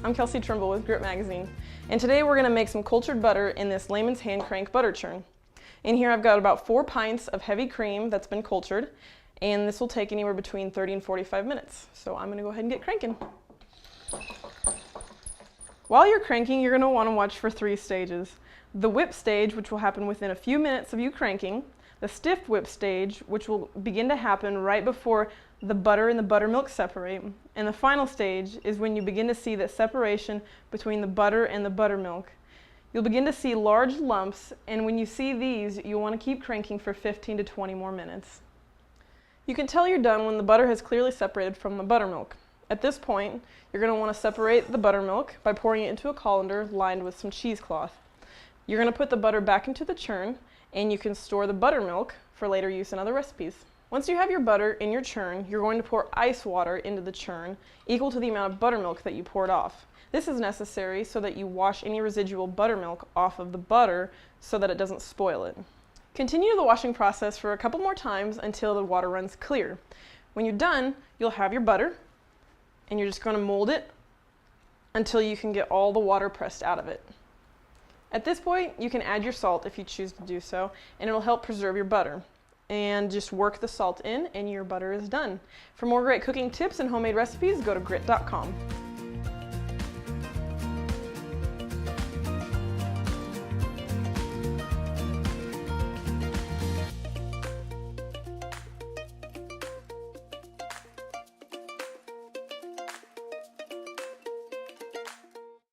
I'm Kellsey Trimble with Grit Magazine, and today we're going to make some cultured butter in this Lehman's hand crank butter churn. In here I've got about 4 pints of heavy cream that's been cultured, and this will take anywhere between 30 and 45 minutes. So I'm going to go ahead and get cranking. While you're cranking, you're going to want to watch for 3 stages. The whip stage, which will happen within a few minutes of you cranking. The stiff whip stage, which will begin to happen right before the butter and the buttermilk separate. And the final stage is when you begin to see that separation between the butter and the buttermilk. You'll begin to see large lumps, and when you see these, you'll want to keep cranking for 15 to 20 more minutes. You can tell you're done when the butter has clearly separated from the buttermilk. At this point, you're going to want to separate the buttermilk by pouring it into a colander lined with some cheesecloth. You're going to put the butter back into the churn, and you can store the buttermilk for later use in other recipes. Once you have your butter in your churn, you're going to pour ice water into the churn equal to the amount of buttermilk that you poured off. This is necessary so that you wash any residual buttermilk off of the butter so that it doesn't spoil it. Continue the washing process for a couple more times until the water runs clear. When you're done, you'll have your butter, and you're just going to mold it until you can get all the water pressed out of it. At this point, you can add your salt if you choose to do so, and it'll help preserve your butter. And just work the salt in, and your butter is done. For more great cooking tips and homemade recipes, go to grit.com.